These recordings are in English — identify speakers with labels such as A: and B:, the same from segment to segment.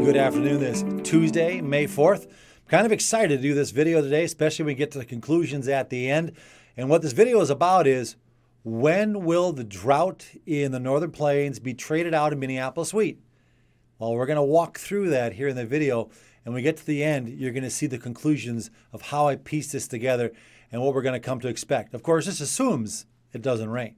A: Good afternoon this Tuesday, May 4th. I'm kind of excited to do this video today, especially when we get to the conclusions at the end. And what this video is about is, when will the drought in the Northern Plains be traded out in Minneapolis wheat? Well, we're going to walk through that here in the video. And when we get to the end, you're going to see the conclusions of how I piece this together and what we're going to come to expect. Of course, this assumes it doesn't rain.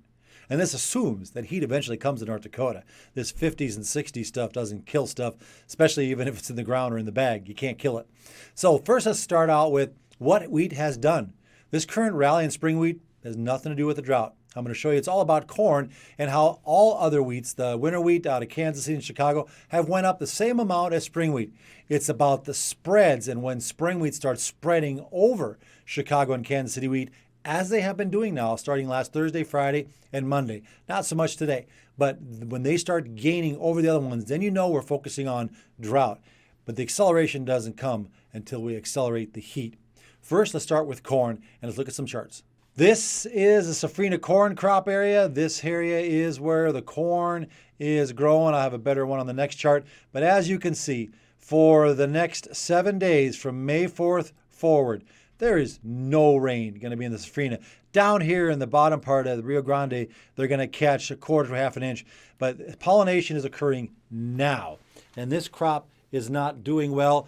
A: And this assumes that heat eventually comes to North Dakota. This 50s and 60s stuff doesn't kill stuff, especially even if it's in the ground or in the bag. You can't kill it. So first, let's start out with what wheat has done. This current rally in spring wheat has nothing to do with the drought. I'm going to show you it's all about corn and how all other wheats, the winter wheat out of Kansas City and Chicago, have went up the same amount as spring wheat. It's about the spreads, and when spring wheat starts spreading over Chicago and Kansas City wheat, as they have been doing now, starting last Thursday, Friday, and Monday. Not so much today, but when they start gaining over the other ones, then you know we're focusing on drought. But the acceleration doesn't come until we accelerate the heat. First, let's start with corn, and let's look at some charts. This is a safrinha corn crop area. This area is where the corn is growing. I have a better one on the next chart. But as you can see, for the next 7 days from May 4th forward, there is no rain going to be in the safrinha. Down here in the bottom part of the Rio Grande, they're going to catch a quarter to half an inch. But pollination is occurring now. And this crop is not doing well.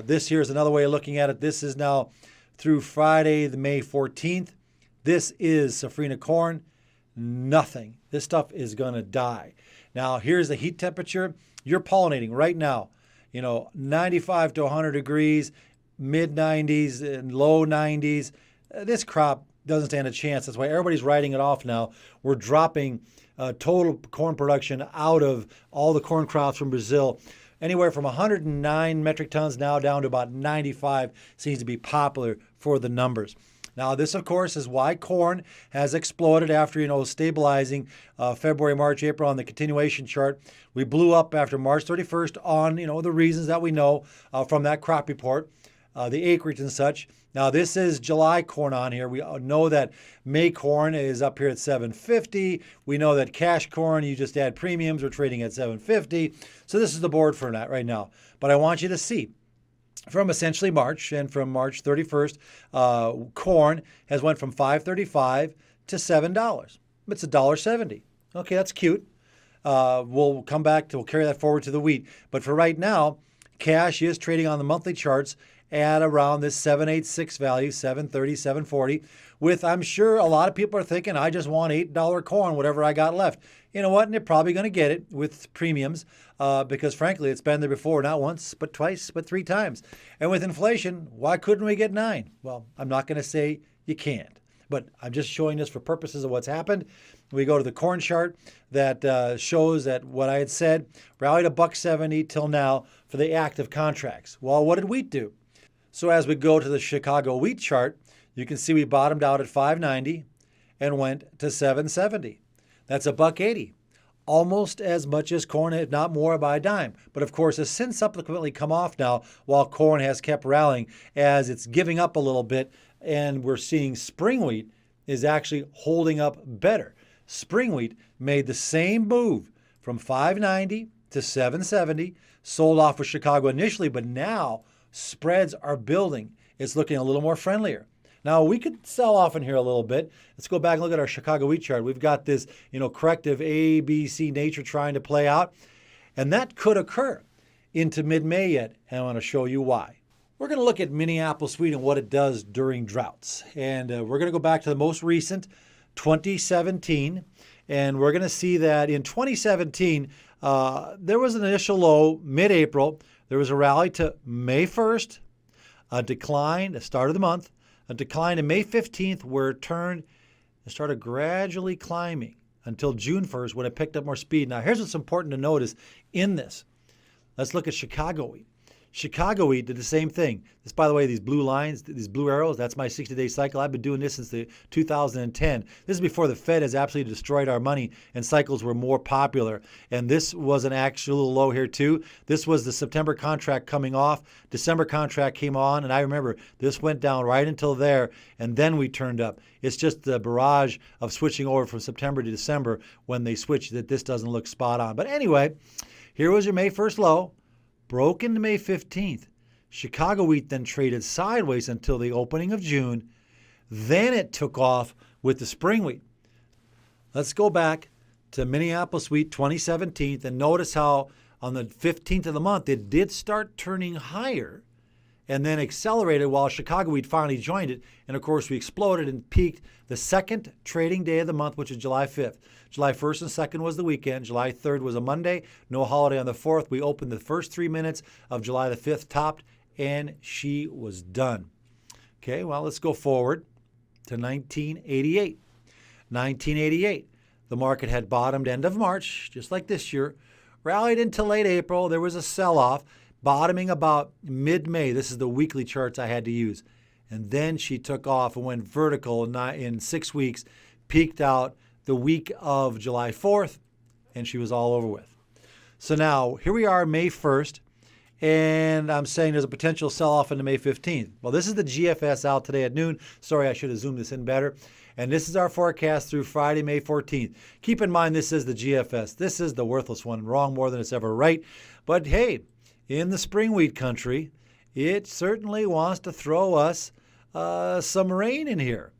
A: This here is another way of looking at it. This is now through Friday, the May 14th. This is safrinha corn. Nothing. This stuff is going to die. Now, here's the heat temperature. You're pollinating right now. 95 to 100 degrees. Mid 90s and low 90s. This crop doesn't stand a chance. That's why everybody's writing it off now. We're dropping total corn production out of all the corn crops from Brazil. Anywhere from 109 metric tons now down to about 95 seems to be popular for the numbers. Now, this, of course, is why corn has exploded after, stabilizing February, March, April on the continuation chart. We blew up after March 31st on, the reasons that we know from that crop report. The acreage and such. Now, this is July corn on here. We know that May corn is up here at 750. We know that cash corn, you just add premiums, we're trading at 750. So this is the board for that right now. But I want you to see from essentially March and from March 31st, corn has went from $5.35 to $7. It's $1.70. Okay, that's cute. We'll come back we'll carry that forward to the wheat. But for right now, cash is trading on the monthly charts at around this 786 value, 730, 740, with, I'm sure a lot of people are thinking, I just want $8 corn, whatever I got left. You know what? And they're probably going to get it with premiums because, frankly, it's been there before, not once, but twice, but 3 times. And with inflation, why couldn't we get 9? Well, I'm not going to say you can't, but I'm just showing this for purposes of what's happened. We go to the corn chart that shows that what I had said, rallied $1.70 till now for the active contracts. Well, what did wheat do? So as we go to the Chicago wheat chart, you can see we bottomed out at 590 and went to 770. That's $1.80, almost as much as corn, if not more, by a dime. But of course, has since subsequently come off now, while corn has kept rallying as it's giving up a little bit, and we're seeing spring wheat is actually holding up better. Spring wheat made the same move from 590 to 770, sold off with Chicago initially, but now spreads are building. It's looking a little more friendlier. Now, we could sell off in here a little bit. Let's go back and look at our Chicago wheat chart. We've got this, corrective A, B, C nature trying to play out. And that could occur into mid-May yet. And I want to show you why. We're going to look at Minneapolis wheat and what it does during droughts. And we're going to go back to the most recent, 2017. And we're going to see that in 2017, there was an initial low mid-April. There was a rally to May 1st, a decline at the start of the month, a decline to May 15th where it turned and started gradually climbing until June 1st when it picked up more speed. Now, here's what's important to notice in this. Let's look at Chicago wheat. Chicago wheat did the same thing. This, by the way, these blue lines, these blue arrows, that's my 60-day cycle. I've been doing this since 2010. This is before the Fed has absolutely destroyed our money and cycles were more popular. And this was an actual low here too. This was the September contract coming off. December contract came on, and I remember this went down right until there, and then we turned up. It's just the barrage of switching over from September to December when they switched that this doesn't look spot on. But anyway, here was your May 1st low. broke into May 15th. Chicago wheat then traded sideways until the opening of June. Then it took off with the spring wheat. Let's go back to Minneapolis wheat 2017 and notice how on the 15th of the month it did start turning higher and then accelerated while Chicago wheat finally joined it. And of course, we exploded and peaked the second trading day of the month, which is July 5th. July 1st and 2nd was the weekend. July 3rd was a Monday. No holiday on the 4th. We opened the first 3 minutes of July the 5th, topped, and she was done. Okay, well, let's go forward to 1988. 1988, the market had bottomed end of March, just like this year, rallied into late April. There was a sell-off, bottoming about mid-May. This is the weekly charts I had to use. And then she took off and went vertical in 6 weeks, peaked out the week of July 4th, and she was all over with. So now, here we are, May 1st, and I'm saying there's a potential sell-off into May 15th. Well, this is the GFS out today at noon. Sorry, I should have zoomed this in better. And this is our forecast through Friday, May 14th. Keep in mind, this is the GFS. This is the worthless one, wrong more than it's ever right. But hey, in the spring wheat country, it certainly wants to throw us some rain in here.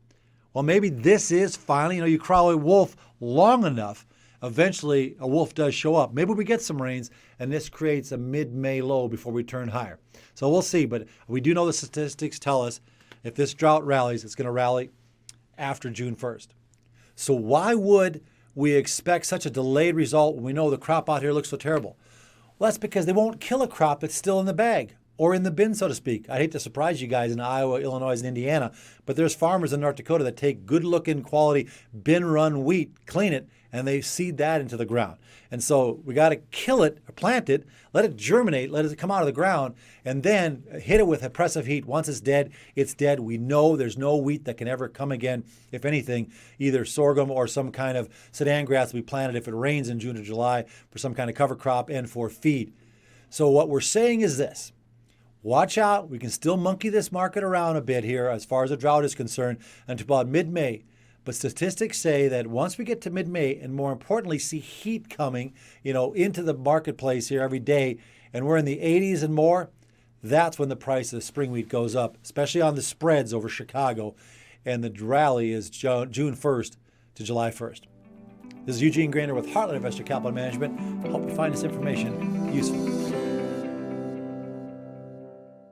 A: Well, maybe this is finally, you crawl a wolf long enough, eventually a wolf does show up. Maybe we get some rains, and this creates a mid-May low before we turn higher. So we'll see, but we do know the statistics tell us if this drought rallies, it's going to rally after June 1st. So why would we expect such a delayed result when we know the crop out here looks so terrible? Well, that's because they won't kill a crop that's still in the bag or in the bin, so to speak. I hate to surprise you guys in Iowa, Illinois, and Indiana, but there's farmers in North Dakota that take good-looking quality bin-run wheat, clean it, and they seed that into the ground. And so we got to kill it, or plant it, let it germinate, let it come out of the ground, and then hit it with oppressive heat. Once it's dead, it's dead. We know there's no wheat that can ever come again. If anything, either sorghum or some kind of sedan grass will be planted if it rains in June or July for some kind of cover crop and for feed. So what we're saying is this. Watch out. We can still monkey this market around a bit here as far as the drought is concerned until about mid-May. But statistics say that once we get to mid-May, and more importantly, see heat coming, into the marketplace here every day, and we're in the 80s and more, that's when the price of spring wheat goes up, especially on the spreads over Chicago. And the rally is June 1st to July 1st. This is Eugene Grainer with Heartland Investor Capital Management. I hope you find this information useful.